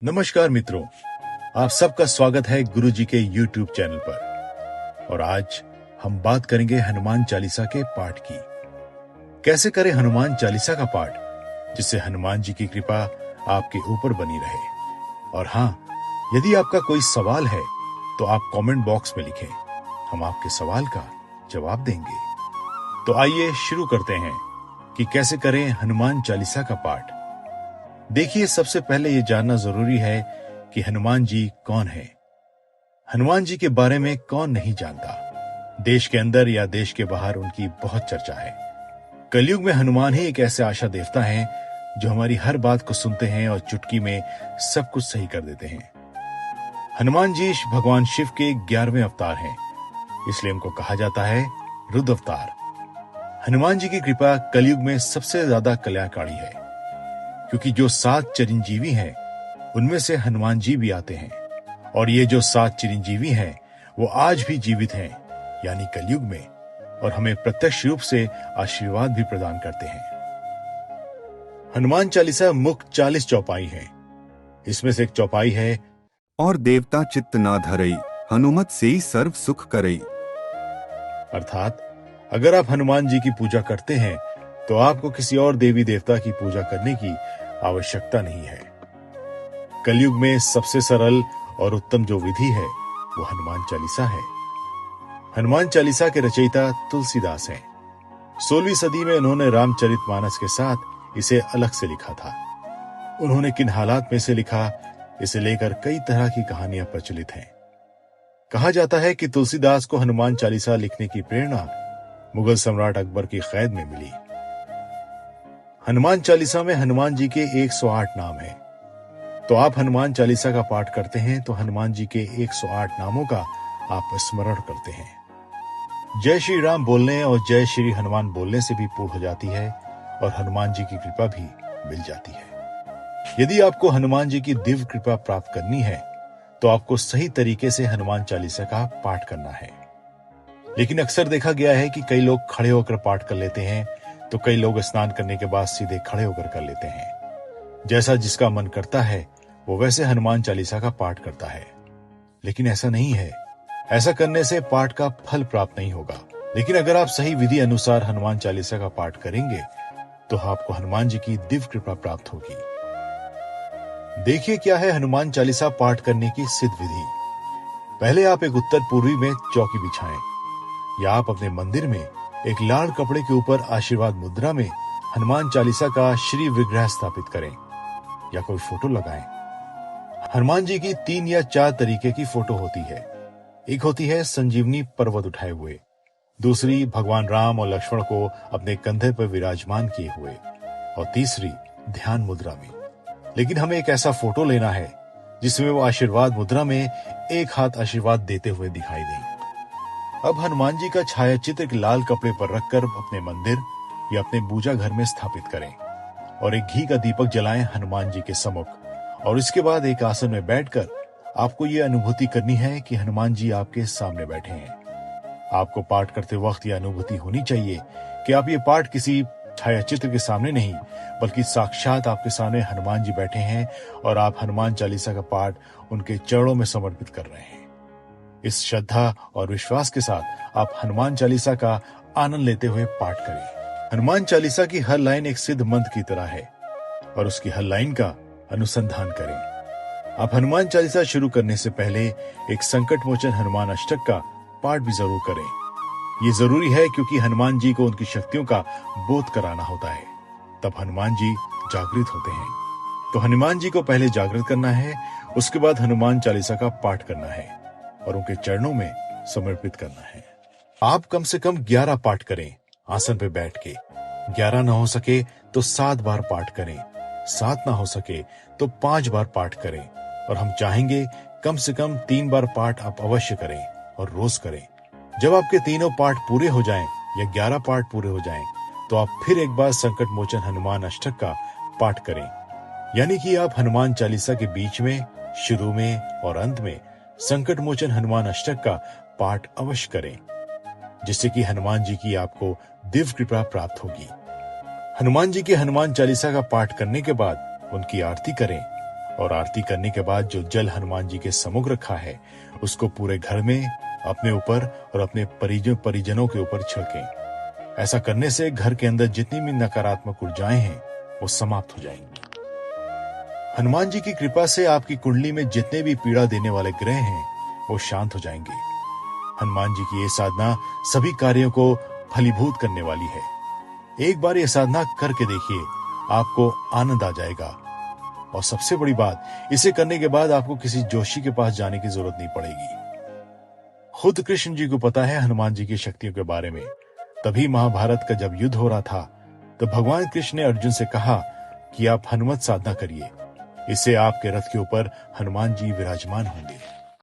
नमस्कार मित्रों, आप सबका स्वागत है गुरु जी के YouTube चैनल पर। और आज हम बात करेंगे हनुमान चालीसा के पाठ की। कैसे करें हनुमान चालीसा का पाठ जिससे हनुमान जी की कृपा आपके ऊपर बनी रहे। और हाँ, यदि आपका कोई सवाल है तो आप कमेंट बॉक्स में लिखें, हम आपके सवाल का जवाब देंगे। तो आइए शुरू करते हैं कि कैसे करें हनुमान चालीसा का पाठ। देखिए, सबसे पहले ये जानना जरूरी है कि हनुमान जी कौन है। हनुमान जी के बारे में कौन नहीं जानता। देश के अंदर या देश के बाहर उनकी बहुत चर्चा है। कलयुग में हनुमान ही एक ऐसे आशा देवता हैं जो हमारी हर बात को सुनते हैं और चुटकी में सब कुछ सही कर देते हैं। हनुमान जी भगवान शिव के 11वें अवतार हैं, इसलिए उनको कहा जाता है रुद्र अवतार। हनुमान जी की कृपा कलयुग में सबसे ज्यादा कल्याणकारी है, क्योंकि जो 7 चिरंजीवी हैं उनमें से हनुमान जी भी आते हैं। और ये जो 7 चिरंजीवी हैं वो आज भी जीवित हैं, यानी कलयुग में, और हमें प्रत्यक्ष रूप से आशीर्वाद भी प्रदान करते हैं। हनुमान चालीसा मुख्य 40 चौपाई है। इसमें से एक चौपाई है, और देवता चित्त ना धरई, हनुमत से ही सर्व सुख करई। अर्थात अगर आप हनुमान जी की पूजा करते हैं तो आपको किसी और देवी देवता की पूजा करने की आवश्यकता नहीं है। कलयुग में सबसे सरल और उत्तम जो विधि है वो हनुमान चालीसा है। हनुमान चालीसा के रचयिता तुलसीदास हैं। 16वीं सदी में उन्होंने रामचरितमानस के साथ इसे अलग से लिखा था। उन्होंने किन हालात में से लिखा, इसे लेकर कई तरह की कहानियां प्रचलित हैं। कहा जाता है कि तुलसीदास को हनुमान चालीसा लिखने की प्रेरणा मुगल सम्राट अकबर की कैद में मिली। हनुमान चालीसा में हनुमान जी के 108 नाम हैं। तो आप हनुमान चालीसा का पाठ करते हैं तो हनुमान जी के 108 नामों का आप स्मरण करते हैं। जय श्री राम बोलने और जय श्री हनुमान बोलने से भी पूर्ण हो जाती है और हनुमान जी की कृपा भी मिल जाती है। यदि आपको हनुमान जी की दिव्य कृपा प्राप्त करनी है तो आपको सही तरीके से हनुमान चालीसा का पाठ करना है। लेकिन अक्सर देखा गया है कि कई लोग खड़े होकर पाठ कर लेते हैं, तो कई लोग स्नान करने के बाद सीधे खड़े होकर कर लेते हैं। जैसा जिसका मन करता है वो वैसे हनुमान चालीसा का पाठ करता है, लेकिन ऐसा नहीं है। ऐसा करने से पाठ का फल प्राप्त नहीं होगा। लेकिन अगर आप सही विधि अनुसार हनुमान चालीसा का पाठ करेंगे तो आपको हनुमान जी की दिव्य कृपा प्राप्त होगी। देखिए क्या है हनुमान चालीसा पाठ करने की सिद्ध विधि। पहले आप एक उत्तर पूर्वी में चौकी बिछाएं, या आप अपने मंदिर में एक लाल कपड़े के ऊपर आशीर्वाद मुद्रा में हनुमान चालीसा का श्री विग्रह स्थापित करें, या कोई फोटो लगाएं। हनुमान जी की 3 या 4 तरीके की फोटो होती है। एक होती है संजीवनी पर्वत उठाए हुए, दूसरी भगवान राम और लक्ष्मण को अपने कंधे पर विराजमान किए हुए, और तीसरी ध्यान मुद्रा में। लेकिन हमें एक ऐसा फोटो लेना है जिसमें वो आशीर्वाद मुद्रा में एक हाथ आशीर्वाद देते हुए दिखाई दें। अब हनुमान जी का छाया चित्र एक लाल कपड़े पर रखकर अपने मंदिर या अपने पूजा घर में स्थापित करें, और एक घी का दीपक जलाएं हनुमान जी के सम्मुख। और इसके बाद एक आसन में बैठकर आपको ये अनुभूति करनी है कि हनुमान जी आपके सामने बैठे हैं। आपको पाठ करते वक्त यह अनुभूति होनी चाहिए कि आप ये पाठ किसी छाया चित्र के सामने नहीं, बल्कि साक्षात आपके सामने हनुमान जी बैठे हैं और आप हनुमान चालीसा का पाठ उनके चरणों में समर्पित कर रहे हैं। इस श्रद्धा और विश्वास के साथ आप हनुमान चालीसा का आनंद लेते हुए पाठ करें। हनुमान चालीसा की हर लाइन एक सिद्ध मंत्र की तरह है और उसकी हर लाइन का अनुसंधान करें। आप हनुमान चालीसा शुरू करने से पहले एक संकट मोचन हनुमान अष्टक का पाठ भी जरूर करें। ये जरूरी है क्योंकि हनुमान जी को उनकी शक्तियों का बोध कराना होता है, तब हनुमान जी जागृत होते हैं। तो हनुमान जी को पहले जागृत करना है, उसके बाद हनुमान चालीसा का पाठ करना है और उनके चरणों में समर्पित करना है। आप कम से कम 11 पाठ करें आसन पे बैठ के। 11 ना हो सके तो 7 बार पाठ करें, 7 ना हो सके तो 5 बार पाठ करें, और हम चाहेंगे कम से कम 3 बार पाठ आप अवश्य करें और रोज करें। जब आपके तीनों पाठ पूरे हो जाएं या 11 पाठ पूरे हो जाएं, तो आप फिर एक बार संकट मोचन हनुमान अष्टक का पाठ करें। यानी कि आप हनुमान चालीसा के बीच में, शुरू में और अंत में संकट मोचन हनुमान अष्टक का पाठ अवश्य करें, जिससे कि हनुमान जी की आपको दिव्य कृपा प्राप्त होगी। हनुमान जी के हनुमान चालीसा का पाठ करने के बाद उनकी आरती करें और आरती करने के बाद जो जल हनुमान जी के सम्मुख रखा है उसको पूरे घर में, अपने ऊपर और अपने परिजनों के ऊपर छिड़कें। ऐसा करने से घर के अंदर जितनी भी नकारात्मक ऊर्जाएं हैं वो समाप्त हो जाएंगी। हनुमान जी की कृपा से आपकी कुंडली में जितने भी पीड़ा देने वाले ग्रह हैं वो शांत हो जाएंगे। हनुमान जी की ये साधना सभी कार्यों को फलीभूत करने वाली है। एक बार ये साधना करके देखिए, आपको आनंद आ जाएगा। और सबसे बड़ी बात, इसे करने के बाद आपको किसी जोशी के पास जाने की जरूरत नहीं पड़ेगी। खुद कृष्ण जी को पता है हनुमान जी की शक्तियों के बारे में। तभी महाभारत का जब युद्ध हो रहा था तो भगवान कृष्ण ने अर्जुन से कहा कि आप हनुमत साधना करिए, इससे आपके रथ के ऊपर हनुमान जी विराजमान होंगे।